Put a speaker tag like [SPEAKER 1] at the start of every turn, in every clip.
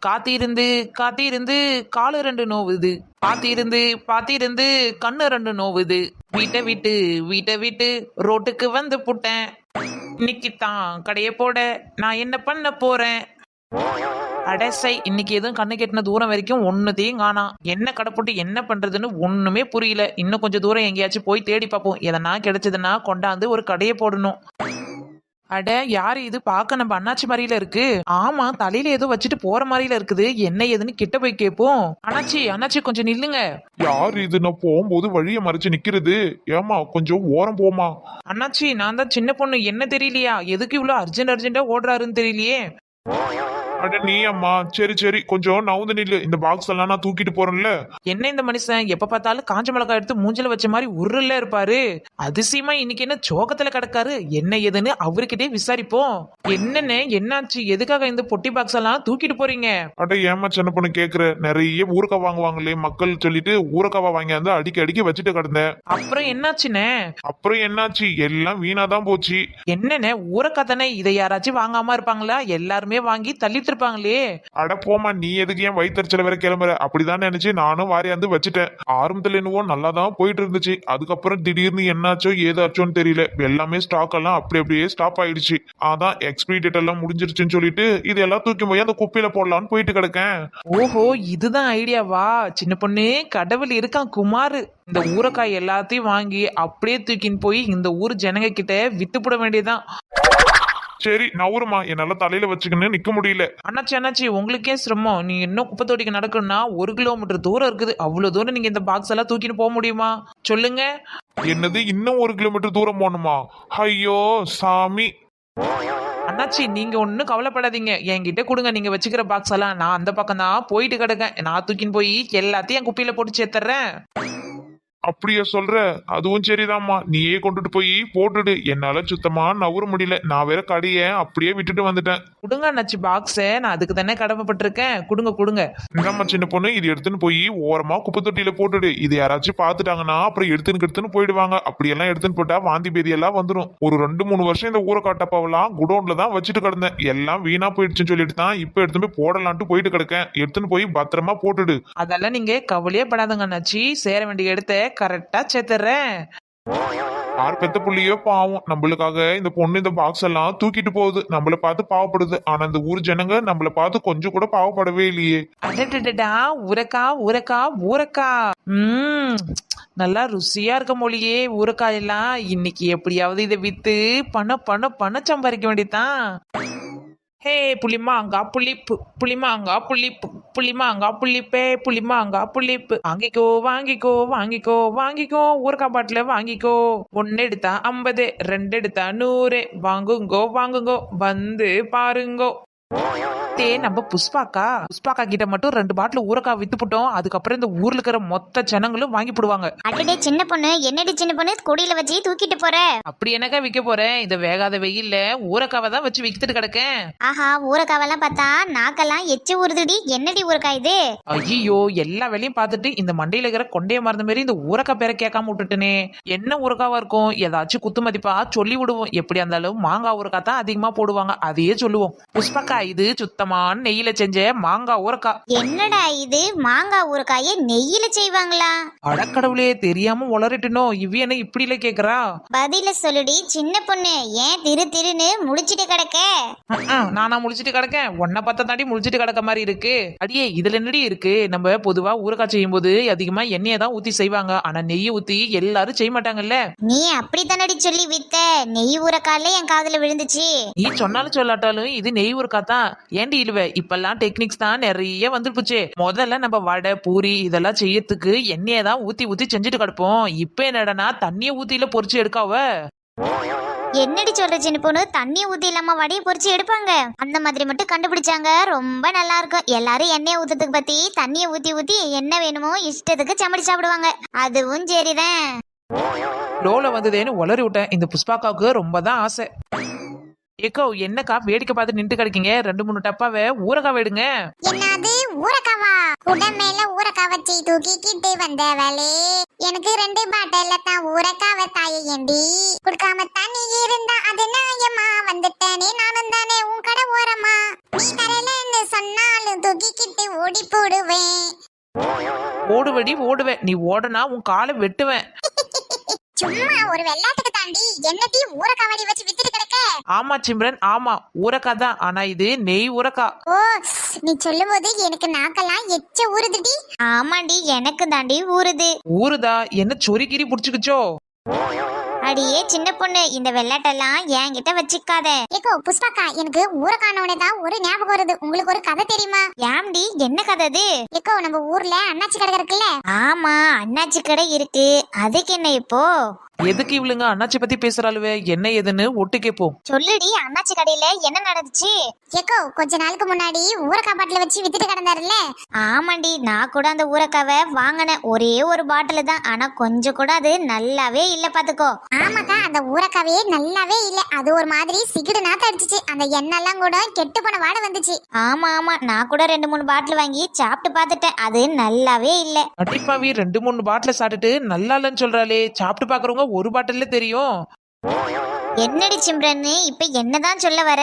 [SPEAKER 1] காத்திருந்து காத்திருந்து காலு ரெண்டு நோவுது, பாத்திருந்து பாத்திருந்து கண்ணு ரெண்டு நோவுது, வீட்டை விட்டு ரோட்டுக்கு வந்து புட்டேன், இன்னைக்கு தான் கடைய போட நான் என்ன பண்ண போறேன். அடசை இன்னைக்கு எதுவும் கண்ணு கெட்டின தூரம் வரைக்கும் ஒன்னுத்தையும் காணாம். என்ன கடை போட்டு என்ன பண்றதுன்னு ஒண்ணுமே புரியல. இன்னும் கொஞ்சம் தூரம் எங்கேயாச்சும் போய் தேடி பார்ப்போம். எதனா கிடைச்சதுன்னா கொண்டாந்து ஒரு கடையை போடணும். அட யாரு இது, பார்க்க நம்ம அண்ணாச்சி மாதிரில இருக்கு. ஆமா, தலையில ஏதோ வச்சுட்டு போற மாதிரில இருக்குது. என்ன ஏதுன்னு கிட்ட போய் கேட்போம். அண்ணாச்சி அண்ணாச்சி கொஞ்சம் நில்லுங்க.
[SPEAKER 2] யார் இது? நான் போகும்போது வழியை மறைச்சு நிக்கிறது. ஏமா கொஞ்சம் ஓரம் போமா.
[SPEAKER 1] அண்ணாச்சி நான் தான் சின்ன பொண்ணு, என்ன தெரியலையா? எதுக்கு இவ்வளவு அர்ஜென்டா ஓடுறாருன்னு தெரியலையே.
[SPEAKER 2] அட நீ அம்மா, சரி சரி கொஞ்சம் நவுந்து நில்லு. இந்த பாக்ஸ் எல்லாம் நான் தூக்கிட்டு போறேன்ல.
[SPEAKER 1] என்ன இந்த மனுஷன் எப்ப பார்த்தாலும் காஞ்ச மிளகாய் எடுத்து மூஞ்சில வச்ச மாதிரி உருள்ல இருப்பாரு. அதிசயமா இன்னைக்கு என்ன சோகத்துல கிடக்காரு. என்ன ஏதுன்னு அவர்கிட்டே விசாரிப்போம். என்னன்னு என்னாச்சு, எதுக்காக இந்த பொட்டி பாக்ஸ் எல்லாம் தூக்கிட்டு போறீங்க?
[SPEAKER 2] அட ஏமா சின்ன பொண்ணு கேக்குற, நிறைய ஊறுகாய் வாங்குவாங்களே மக்கள் சொல்லிட்டு ஊறுகாவா வாங்கியாந்து அடிக்கி வச்சுட்டு கிடந்தேன்.
[SPEAKER 1] அப்புறம் என்னாச்சுன்னு?
[SPEAKER 2] அப்புறம் என்னாச்சு, எல்லாம் வீணாதான் போச்சு.
[SPEAKER 1] என்னன்னு ஊரக்காய் தானே, இதை யாராச்சும் வாங்காம இருப்பாங்களா? எல்லாருமே வாங்கி தள்ளிட்டு இருப்பாங்களே.
[SPEAKER 2] அட போமா, நீ எதுக்கு ஏன் வயிற்றுச்சல வேற கிளம்புற? அப்படிதான் நினைச்சு நானும் வாரியாந்து வச்சுட்டேன். ஆரம்பத்துல என்னவோ நல்லாதான் போயிட்டு இருந்துச்சு. அதுக்கப்புறம் திடீர்னு என்னாச்சோ ஏதாச்சோன்னு தெரியல. எல்லாமே ஸ்டாக் எல்லாம் அப்படியே ஸ்டாப் ஆயிடுச்சு. அதான் எக்ஸ்பிரி டேட் எல்லாம் முடிஞ்சிருச்சுன்னு சொல்லிட்டு இதெல்லாம் தூக்கி போய் அந்த குப்பையில போடலான்னு போயிட்டு கிடக்கேன்.
[SPEAKER 1] ஓஹோ, இதுதான் ஐடியாவா? சின்ன பொண்ணு, கடவுள் இருக்கான் குமார். இந்த ஊரக்காய் எல்லாத்தையும் வாங்கி அப்படியே தூக்கின்னு போய் இந்த ஊர் ஜனங்க கிட்ட வித்துப்பட வேண்டியதுதான்.
[SPEAKER 2] சரி நவுருமா, என்னால தலையில வச்சுக்கின்னு நிக்க முடியல.
[SPEAKER 1] அண்ணாச்சி உங்களுக்கே சிரமம். நீ இன்னும் குப்பை தொட்டிக்கு நடக்கணும்னா 1 கிலோமீட்டர் தூரம் இருக்குது. அவ்வளவு தூரம் நீங்க இந்த பாக்ஸ் எல்லாம் தூக்கிட்டு போக முடியுமா சொல்லுங்க?
[SPEAKER 2] என்னது, இன்னும் 1 கிலோமீட்டர் தூரம் போகணுமா? ஐயோ சாமி.
[SPEAKER 1] அண்ணாச்சி நீங்க ஒன்னும் கவலைப்படாதீங்க, என்கிட்ட கொடுங்க நீங்க வச்சுக்கிற பாக்ஸ் எல்லாம். நான் அந்த பக்கம் தான் போயிட்டு கிடக்கேன். நான் தூக்கின்னு போய் எல்லாத்தையும் என் குப்பையில போட்டு சேர்த்துறேன்.
[SPEAKER 2] அப்படியே சொல்ற? அதுவும் சரிதாம்மா, நீயே கொண்டுட்டு போய் போட்டுடு. என்னால சுத்தமா நவுற முடியல. நான் வேற கடையை அப்படியே விட்டுட்டு வந்துட்டேன்.
[SPEAKER 1] கொடுங்க அண்ணாச்சி பாக்ஸ, நான் அதுக்கு தானே கடமைப்பட்டிருக்கேன். கொடுங்க.
[SPEAKER 2] இந்தாம்மா சின்ன பொண்ணு, இது எடுத்துன்னு போய் ஓரமா குப்பை தொட்டியில போட்டுடு. இது யாராச்சும் பாத்துட்டாங்கன்னா அப்புறம் எடுத்துன்னு போயிடுவாங்க. அப்படியெல்லாம் எடுத்துன்னு போட்டா வாந்தி பேதி எல்லாம் வந்துடும். ஒரு 2-3 வருஷம் இந்த ஊரை காட்டப்பாவெல்லாம் குடோன்ல தான் வச்சுட்டு கிடந்தேன். எல்லாம் வீணா போயிடுச்சுன்னு சொல்லிட்டு தான் இப்ப எடுத்துன்னு போய் போடலான்ட்டு போயிட்டு கிடக்கேன். எடுத்துன்னு போய் பத்திரமா போட்டுடு.
[SPEAKER 1] அதெல்லாம் நீங்க கவலையே படாதுங்க அண்ணாச்சி, சேர வேண்டிய இடத்த கரெக்டா சேர்த்துறேன்.
[SPEAKER 2] யார் பெத்த புள்ளியோ பாவம், நம்மளுக்காக இந்த பொண்ணு இந்த பாக்ஸ் எல்லாம் தூக்கிட்டு போகுது. நம்மள பார்த்து பாவப்படுது. ஆனா இந்த ஊர் ஜனங்க நம்மள பார்த்து கொஞ்சம் கூட பாவப்படவே இல்லையே.
[SPEAKER 1] அடடடா, ஊரக்கா. நல்லா ருசியா இருக்க மொழியே ஊரக்காய் எல்லாம். இன்னைக்கு எப்படியாவது இதை வித்து பணம் சம்பாதிக்க வேண்டியதான். ஹே புளிமாங்கா புளிப்பு, புளிமாங்கா புளிப்பு, புளிமாங்கா புளிப்பே, புளிமாங்கா புளிப்பு. வாங்கிக்கோ ஊறுகாய் பாட்டில வாங்கிக்கோ. 1 எடுத்தா 50, 2 எடுத்தா 100. வாங்குங்கோ வந்து பாருங்கோ. நம்ம புஷ்பாக்கா கிட்ட மட்டும் 2 பாட்டில் ஊறுகாய் வித்துப்புட்டோம். அதுக்கப்புறம் இந்த ஊர்ல இருக்கிற மொத்த ஜனங்களும் வாங்கி போடுவாங்க.
[SPEAKER 3] அடடே சின்ன பொண்ணு, என்னடி சின்ன பொண்ணு கொடியில வச்சு தூக்கிட்டு போற?
[SPEAKER 1] அப்படி என்னக்கா விற்க போறேன்? இந்த வேகாத வெயில்ல ஊறுகாவை தான் வச்சு வித்துட்டு கிடக்கேன்.
[SPEAKER 3] ஆஹா, ஊறுகாவெல்லாம் பார்த்தா நாக்கெல்லாம் எச்சு ஊறுதுடி. என்னடி ஊறுகாய் இது?
[SPEAKER 1] ஐயோ, எல்லா வேலையும் பார்த்துட்டு இந்த மண்டையில இருக்கிற கொண்டைய மறந்த மாதிரி இந்த ஊறுகாய் பேரை கேட்காம விட்டுட்டேனே. என்ன ஊறுகாவா இருக்கும்? ஏதாச்சும் குத்து மதிப்பா சொல்லி விடுவோம். எப்படி இருந்தாலும் மாங்காய் ஊறுகாய் தான் அதிகமா போடுவாங்க, அதையே சொல்லுவோம். புஷ்பாக்கா, இது சுத்தமான நெய்யில செஞ்ச மாங்காய் ஊறுகாய்.
[SPEAKER 3] என்னடா இது, மாங்காய் ஊறுகாயை நெய்யில செய்வாங்களா?
[SPEAKER 1] அடக்கடவுளே, தெரியாம உளறிட்டனோ. இவ என்ன இப்படி இல்ல கேக்குறா?
[SPEAKER 3] பதில சொல்லுடி சின்ன பொண்ணு, ஏன் திருன்னு முடிச்சிட்டு கிடக்க?
[SPEAKER 1] நானா முடிச்சிட்டு கிடக்கேன்? உன்னை பார்த்தா தாண்டி முடிச்சிட்டு கிடக்க மாதிரி இருக்கு. அடியே, இதுல என்னடி இருக்கு? நம்ம பொதுவா ஊறுகாய் செய்யும் போது அதிகமா எண்ணெயை தான் ஊத்தி செய்வாங்க. ஆனா நெய்யை ஊத்தி எல்லாரும் செய்ய மாட்டாங்கல்ல.
[SPEAKER 3] நீ அப்படித்தானடி சொல்லி வித்த. நெய் ஊறுகாய்ல என் காதுல விழுந்துச்சு.
[SPEAKER 1] நீ சொன்னாலும் சொல்லாட்டாலும் இது நெய் ஊறுகாய் தான். ஏண்டி இழுவ? இப்பெல்லாம் டெக்னிக்ஸ் தான் நிறைய வந்துருச்சு. முதல்ல நம்ம வடை பூரி இதெல்லாம் செய்யறதுக்கு எண்ணெயை தான் ஊத்தி செஞ்சுட்டு கிடப்போம். இப்ப என்னடனா தண்ணிய ஊத்தில பொரிச்சு எடுக்காவ.
[SPEAKER 3] என்னடி சொல்ற சின்ன பொண்ணு? தண்ணி ஊத்தி இல்லாம வடையை பொரிச்சு எடுப்பாங்க? அந்த மாதிரி மட்டும் கண்டுபிடிச்சாங்க, ரொம்ப நல்லா இருக்கும். எல்லாரும் எண்ணெயை ஊத்துறதுக்கு பத்தி தண்ணியை ஊத்தி என்ன வேணுமோ இஷ்டத்துக்கு சமைச்சு சாப்பிடுவாங்க. அதுவும் சரிதான்.
[SPEAKER 1] லோல வந்ததேன்னு உளறி விட்டேன். இந்த புஷ்பாக்காவுக்கு ரொம்ப தான் ஆசை. ஏக்கோ என்னக்கா வேடிக்கை பார்த்து நின்று கிடைக்கீங்க 2-3 டப்பாவை ஊறக்காவை எடுங்க.
[SPEAKER 3] என்னது ஊரக்காவா? குடம் மேல ஊரக்கா வச்சு தூக்கிக்கிட்டு வந்தவளே, எனக்கு 2 பாட்டில தான் ஊரக்காவ தாயை ஏண்டி குடுக்காம தண்ணி இருந்தா அது நியாயமா? வந்துட்டேனே நானும் தானே உன் கடை ஓரமா, நீ தரலன்னு சொன்னாலும் தூக்கிக்கிட்டு ஓடி போடுவேன்.
[SPEAKER 1] ஓடுவடி ஓடுவேன், நீ ஓடனா உன் காலை வெட்டுவேன்.
[SPEAKER 3] சும்மா ஒரு வெள்ளாட்டுக்கு தாண்டி என்னடி ஊரக்காவடி வச்சு வித்துட்டு கிடக்க?
[SPEAKER 1] ஆமா சிம்ரன், ஆமா ஊறக்கா தான். ஆனா இது நெய் ஊறக்கா.
[SPEAKER 3] ஓ, நீ சொல்லும் போது எனக்கு நாக்கெல்லாம் எச்ச ஊறுதுடி. ஆமாண்டி, எனக்கு தாண்டி ஊறுது.
[SPEAKER 1] ஊறுதா? என்ன சொரிகிரி புடிச்சுக்குச்சோ?
[SPEAKER 3] அடியே சின்ன பொண்ணு, இந்த வெள்ளாட்டெல்லாம் என்கிட்ட வச்சுக்காத. ஏக்கோ புஷ்பாக்கா, எனக்கு ஊரக்கானவனே தான் ஒரு ஞாபகம் வருது. உங்களுக்கு ஒரு கதை தெரியுமா? ஏம்டி, என்ன கதை அது? ஏக்கோ நம்ம ஊர்ல அண்ணாச்சி கடை இருக்குல்ல? ஆமா, அண்ணாச்சி கடை இருக்கு. அதுக்கு என்ன இப்போ?
[SPEAKER 1] எதுக்கு இவளுங்க அண்ணாச்சி பத்தி பேசுறாளுவே? என்ன ஏதுன்னு ஒட்டு கேப்போம்.
[SPEAKER 3] சொல்லுடி, அண்ணாச்சி கடையில என்ன நடந்துச்சு? ஏக்கோ கொஞ்ச நாளுக்கு முன்னாடி ஊரக்கா பாட்டில வச்சு வித்துட்டு கிடந்தாருல்ல? ஆமாண்டி, நான் கூட அந்த ஊரக்காவை வாங்கினேன். ஒரே ஒரு பாட்டில் தான், ஆனா கொஞ்சம் கூட அது நல்லாவே இல்ல பாத்துக்கோ. ஆமாக்கா, அந்த ஊரக்காவே நல்லாவே இல்ல. அது ஒரு மாதிரி சிகிடு நாத்த அடிச்சிச்சு. அந்த எண்ணெல்லாம் கூட கெட்டு போன வாடை வந்துச்சு. ஆமா ஆமா, நான் கூட 2-3 பாட்டில் வாங்கி சாப்பிட்டு பார்த்துட்டேன். அது நல்லாவே இல்ல.
[SPEAKER 1] அடிப்பாவி 2-3 பாட்டில சாப்பிட்டுட்டு நல்லா இல்லன்னு சொல்றாளே. சாப்பிட்டு பாக்குறவங்க ஒரு பாட்டில்ல தெரியும்.
[SPEAKER 3] என்னடி சிம்ரன்னு இப்ப என்னதான் சொல்ல வர?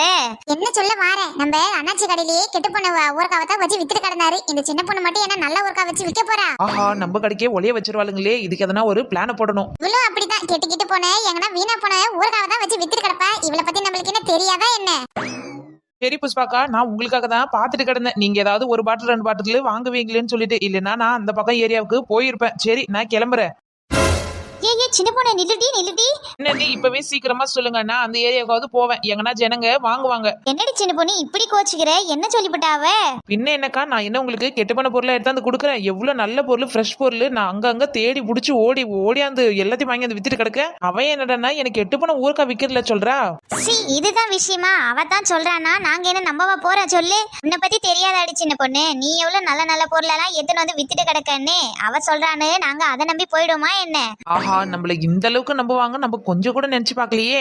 [SPEAKER 3] என்ன சொல்ல வார? நம்ம அண்ணாச்சி கடையிலேயே கெட்டு போன ஊரக்காவை தான் வச்சு வித்துட்டு கிடந்தாரு. இந்த சின்ன பொண்ணு மட்டும் என்ன நல்ல ஊரக்கா வச்சு விற்க போறா?
[SPEAKER 1] ஆஹா, நம்ம கடைக்கே ஒளிய வச்சிருவாளுங்களே. இதுக்கு எதனா ஒரு பிளான போடணும்.
[SPEAKER 3] இவ்வளவு அப்படிதான் கெட்டு போன எங்கன்னா வீணா போன ஊரக்காவை தான் வச்சு வித்துட்டு கிடப்பா. இவளை பத்தி நம்மளுக்கு என்ன தெரியாதா என்ன?
[SPEAKER 1] சரி புஷ்பாக்கா, நான் உங்களுக்காக தான் பாத்துட்டு கிடந்தேன். நீங்க ஏதாவது ஒரு பாட்டில் 2 பாட்டில் வாங்குவீங்களேன்னு சொல்லிட்டு. இல்லைன்னா நான் அந்த பக்கம் ஏரியாவுக்கு போயிருப்பேன். சரி, நான் கிளம்புறேன்.
[SPEAKER 3] ஏய் சின்ன பொண்ணு, நில்லுடி.
[SPEAKER 1] என்னடி இப்பவே சீக்கிரமா சொல்லுங்க, நான் அந்த ஏரியாவுக்காவது போவேன். எங்கன்னா ஜனங்க வாங்குவாங்க.
[SPEAKER 3] என்னடி சின்ன பொண்ணு இப்படி கோச்சிக்கிற? என்ன சொல்லிவிட்டாவ?
[SPEAKER 1] பின்ன என்னக்கா, நான் என்ன உங்களுக்கு கெட்டு போன பொருளை எடுத்தாந்து கொடுக்குறேன்? எவ்வளவு நல்ல பொருள், ஃப்ரெஷ் பொருள். நான் அங்கங்க தேடி புடிச்சு ஓடியாந்து எல்லாத்தையும் வாங்கி அந்த வித்துட்டு கிடக்க. அவன் என்னடா எனக்கு கெட்டு போன ஊருக்கா விக்கிறதுல சொல்றா.
[SPEAKER 3] இதுதான் விஷயமா? அவ தான் சொல்றானா? நாங்க என்ன நம்பவா போறோம்? சொல்லு, உன்னை பத்தி தெரியாதாடி சின்ன பொண்ணு? நீ எவ்வளவு நல்ல நல்ல பொருள் எல்லாம் எத்தனை வந்து வித்துட்டு கிடக்கன்னு அவ சொல்றானு நாங்க அதை நம்பி போயிடுமா என்ன?
[SPEAKER 1] ஆஹா, நம்மள இந்த அளவுக்கு நம்புவாங்க நம்ம கொஞ்சம் கூட நினைச்சு பாக்கலையே.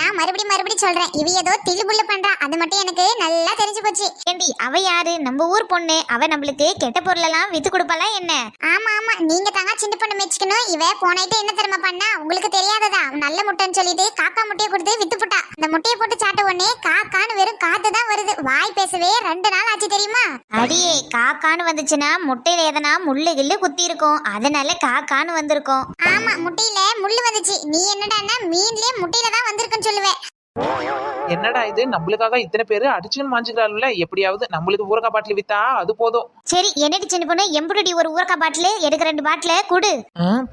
[SPEAKER 3] நான் மறுபடியும் சொல்றேன், இவ ஏதோ தில்லுபுல்லு பண்றா. அது மட்டும் எனக்கு நல்லா தெரிஞ்சு போச்சு. ஏண்டி, அவ யாரு? நம்ம ஊர் பொண்ணு. அவ நம்மளுக்கு கெட்ட பொருள் எல்லாம் வித்து கொடுப்பாளா என்ன? ஆமா நீங்க தாங்க சின்ன பொண்ணு மெச்சுக்கணும். இவ போனிட்டு என்ன தெரியுமா பண்ணா? உங்களுக்கு தெரியாததா? நல்ல முட்டைன்னு சொல்லிட்டு காக்கா முட்டையை கொடுத்து வித்து போட்டா. அந்த முட்டையை போட்டு சாட்ட உடனே காக்கான்னு வெறும் காத்து தான் வருது. வாய் பேசவே 2 நாள் ஆச்சு தெரியுமா? அடியே, காக்கான்னு வந்துச்சுன்னா முட்டையில எதனா முள்ளு கிள்ளு குத்தி இருக்கும். அதனால காக்கான்னு வந்திருக்கும். ஆமா, முட்டையில முள்ளு வந்துச்சு. நீ என்னடான்னா மீன்லயே முட்டையில தான் வந்திருக்குன்னு சொல்லுவே.
[SPEAKER 1] என்னடா இது, நம்மளுக்காக இத்தனை பேரு அடிச்சுன்னு மாஞ்சுக்கிறாள்ல. எப்படியாவது நம்மளுக்கு ஊரக்கா பாட்டில் வித்தா அது போதும்.
[SPEAKER 3] சரி, என்னடி சின்ன பொண்ணு, எம்புடி ஒரு ஊரக்கா பாட்டில் எடுக்க 2 பாட்டில் குடு.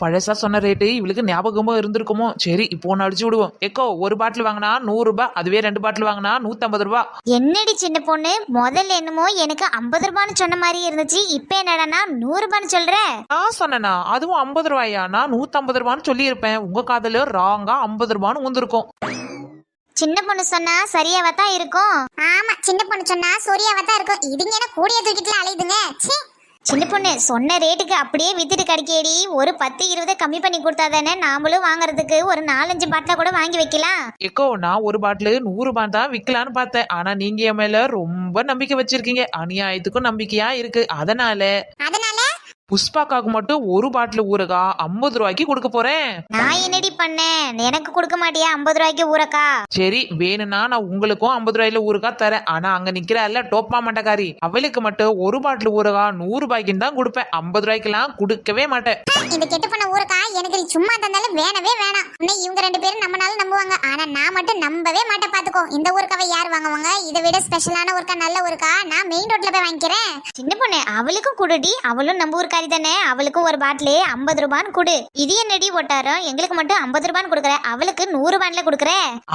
[SPEAKER 1] பழசா சொன்ன ரேட்டு இவளுக்கு ஞாபகமோ இருந்திருக்குமோ. சரி, இப்போ ஒன்னு அடிச்சு விடுவோம். எக்கோ, ஒரு பாட்டில் வாங்கினா 100 ரூபாய். அதுவே 2 பாட்டில் வாங்கினா 150 ரூபாய்.
[SPEAKER 3] என்னடி சின்ன பொண்ணு, முதல்ல என்னமோ எனக்கு 50 ரூபான்னு சொன்ன மாதிரி இருந்துச்சு. இப்ப என்னடா 100 ரூபான்னு சொல்ற?
[SPEAKER 1] நான் சொன்னேனா? அதுவும் 50 ரூபாயா? நான் 150 ரூபான்னு சொல்லி இருப்பேன். உங்க காதல ராங்கா 50 ரூபான்னு ஊந்திருக்கும்.
[SPEAKER 3] சின்ன பொண்ணு சொன்னா சரியாவா தான் இருக்கும். ஆமா, சின்ன பொண்ணு சொன்னா சரியாவா தான் இருக்கும். இதுங்க என்ன கூடிய தூக்கிட்டு அலையுதுங்க. சின்ன பொண்ணு சொன்ன ரேட்டுக்கு அப்படியே வித்துட்டு கிடைக்கேடி. ஒரு 10-20 கம்மி பண்ணி கொடுத்தாதானே நாமளும் வாங்குறதுக்கு ஒரு 4-5 பாட்டில கூட வாங்கி வைக்கலாம்.
[SPEAKER 1] எக்கோ, நான் ஒரு பாட்டில் 100 ரூபாய் தான் விக்கலான்னு பார்த்தேன். ஆனா நீங்க என் மேல ரொம்ப நம்பிக்கை வச்சிருக்கீங்க. அநியாயத்துக்கும் நம்பிக்கையா இருக்கு. அதனால புஷ்பாக்காக்கு மட்டும் ஒரு பாட்டில் ஊறுகா 50 ரூபாய்க்கு கொடுக்க போறேன்.
[SPEAKER 3] நான் என்னடி பண்ணேன்? எனக்கு கொடுக்க மாட்டியா 50 ரூபாய்க்கு ஊறுகா?
[SPEAKER 1] சரி, வேணும்னா நான் உங்களுக்கும் 50 ரூபாயில ஊறுகா தரேன். ஆனா அங்க நிக்கிறாள் டோப்பா மண்டக்காரி, அவளுக்கு மட்டும் ஒரு பாட்டில் ஊறுகா 100 ரூபாய்க்கு தான் கொடுப்பேன். 50 ரூபாய்க்கெல்லாம் கொடுக்கவே மாட்டேன்.
[SPEAKER 3] இந்த கெட்டு பண்ண ஊறுகா எனக்கு சும்மா தந்தாலும் வேணவே வேணாம். இன்னும் இவங்க 2 பேரும் நம்மனால நம்புவாங்க. ஆனா நான் மட்டும் நம்பவே மாட்டேன். பாத்துக்கோ, இந்த ஊறுகாவை யார் வாங்குவாங்க? இதை விட ஸ்பெஷலான ஊறுகா, நல்ல ஊறுகா நான் மெயின் ரோட்ல போய் வாங்கிக்கிறேன். சின்ன பொண்ணு, அவளுக்கும் குடுடி. அவளும் நம்ம ஊருக்காரி தானே. அவளுக்கும் ஒரு பாட்டிலே 50 ரூபான்னு குடு. இது என்னடி ஒட்டாரம்? எங்களுக்கு மட்டும் 50 ரூபான்னு கொடுக்குற, அவளுக்கு 100 ரூபான்ல கொடுக்குற.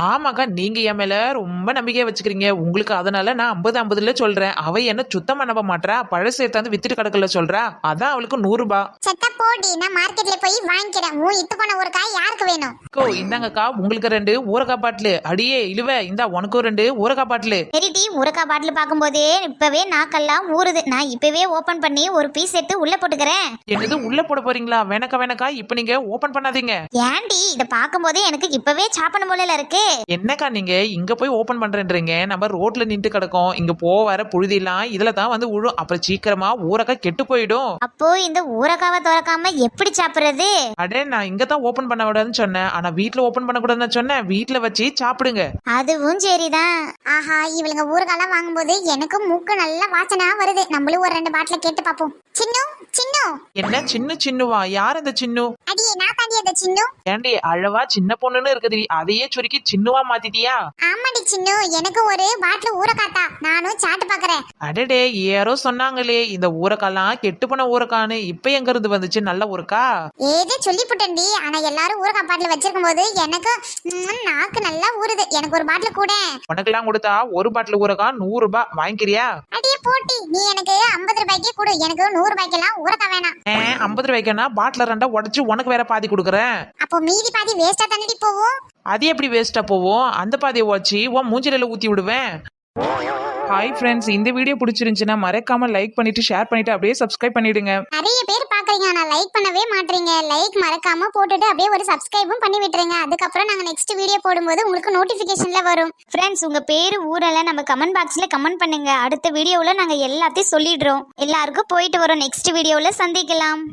[SPEAKER 1] ஆமாக்கா, நீங்க என் மேல ரொம்ப நம்பிக்கையா வச்சுக்கிறீங்க. உங்களுக்கு அதனால நான் 50-50ல சொல்றேன். அவ என்ன சுத்தமா நம்ப மாட்டா. பழசு எடுத்தாந்து வித்துட்டு கிடக்கல சொல்றா. அதான் அவளுக்கு 100 ரூபாய்.
[SPEAKER 3] சத்த போடி, நான் மார்க்கெட்ல போய் வாங்கிக்கிறேன். இத்து போன ஊறுகா யாருக்கு வேணும்?
[SPEAKER 1] இந்தாங்கக்கா, உங்களுக்கு 2 ஊறுகா பாட்டில். அடியே இழுவ, இந்தா உனக்கும் 2 ஊறுகா பாட்டில்.
[SPEAKER 3] சரிடி, ஊறுகா பாட்டில் பார்க்கும்போதே இப்பவே நாக்கெல்லாம் ஊறுது. நான் இப்பவே ஓபன் பண்ணி ஒரு பீஸ் எடுத்து உள்ள போட்டு போட்டுக்கிறேன்.
[SPEAKER 1] என்னது உள்ள போட போறீங்களா? வேணக்கா இப்ப நீங்க ஓபன் பண்ணாதீங்க.
[SPEAKER 3] ஏன்டி இத பாக்கும்போதே எனக்கு இப்பவே சாப்பிடணும் போல இருக்கு.
[SPEAKER 1] என்னக்கா நீங்க இங்க போய் ஓபன் பண்றேன்றீங்க? நம்ம ரோட்ல நின்று கிடக்கும், இங்க வர புழுதியெல்லாம் இதுல தான் வந்து விழும். அப்புறம் சீக்கிரமா ஊரக்கா கெட்டு போயிடும்.
[SPEAKER 3] அப்போ இந்த ஊரக்காவை திறக்காம எப்படி சாப்பிடுறது?
[SPEAKER 1] அடே நான் இங்க தான் ஓபன் பண்ண விடாதுன்னு சொன்னேன், ஆனா வீட்ல ஓபன் பண்ண கூடாதுன்னு சொன்னேன். வீட்ல வச்சு சாப்பிடுங்க.
[SPEAKER 3] அதுவும் சரிதான். ஆஹா, இவளுங்க ஊறுகாலாம் வாங்கும்போது எனக்கு மூக்கு நல்ல வாசனை வருது. நம்மளும் ஒரு 2 பாட்டில கேட்டு பாப்போம். சின்னு சின்னு.
[SPEAKER 1] என்ன சின்னுவா? யார் அந்த சின்னு?
[SPEAKER 3] அடியே நான் தாண்டி அந்த சின்னு.
[SPEAKER 1] ஏண்டி அழவா சின்ன பொண்ணுன்னு இருக்குது, அதையே சுருக்கி சின்னுவா மாத்திட்டியா?
[SPEAKER 3] ஆமாடி சின்னு, எனக்கு ஒரு பாட்டில் ஊறக்காத்தா. நானும் சாப்பிட்டு பாக்குறேன்.
[SPEAKER 1] அடடே, யாரோ சொன்னாங்களே இந்த ஊரக்காலாம் கெட்டு போன ஊரக்கான்னு. இப்ப எங்க இருந்து வந்துச்சு நல்ல ஊரக்கா?
[SPEAKER 3] ஏதே சொல்லி புட்டண்டி. ஆனா எல்லாரும் ஊறுகாய் பாட்டில் வச்சிருக்கும் போது எனக்கு நாக்கு நல்லா ஊறுது. எனக்கு ஒரு பாட்டில் கூட.
[SPEAKER 1] உனக்கெல்லாம் கொடுத்தா ஒரு பாட்டில் ஊரக்கா 100 ரூபாய் வாங்கிக்கிறியா?
[SPEAKER 3] அடியே போட்டி, நீ எனக்கு 50 ரூபாய்க்கே கொடு. எனக்கு 100 ரூபாய்க்கெல்லாம் ஊறுகாய் வேணாம்.
[SPEAKER 1] 50 ரூபாய்க்குன்னா பாட்டில 2 உடைச்சு உனக்கு வேற பாதி கொடுக்குறேன்.
[SPEAKER 3] அப்போ மீதி பாதி வேஸ்டா தண்ணிடி போவோம்.
[SPEAKER 1] அது எப்படி வேஸ்டா போவோம்? அந்த பாதியை வச்சு உன் மூஞ்சில ஊத்தி விடுவேன். ஹாய் ஃப்ரெண்ட்ஸ், இந்த வீடியோ பிடிச்சிருந்துச்சுன்னா மறக்காம லைக் பண்ணிட்டு ஷேர் பண்ணிட்டு அப்படியே சப்ஸ்கிரைப் பண்ணிடுங்க.
[SPEAKER 3] நிறைய பேர் பாக்குறீங்க, ஆனா லைக் பண்ணவே மாட்டீங்க. லைக் மறக்காம போட்டுட்டு அப்படியே ஒரு சப்ஸ்கிரைபும் பண்ணி விட்டுருங்க. அதுக்கப்புறம் நாங்க நெக்ஸ்ட் வீடியோ போடும்போது உங்களுக்கு நோட்டிபிகேஷன்ல வரும். ஃப்ரெண்ட்ஸ், உங்க பேரு ஊரெல்லாம் நம்ம கமெண்ட் பாக்ஸ்ல கமெண்ட் பண்ணுங்க. அடுத்த வீடியோல நாங்க எல்லாத்தையும் சொல்லிடுறோம். எல்லாருக்கும் போயிட்டு வரோம். நெக்ஸ்ட் வீடியோல சந்திக்கலாம்.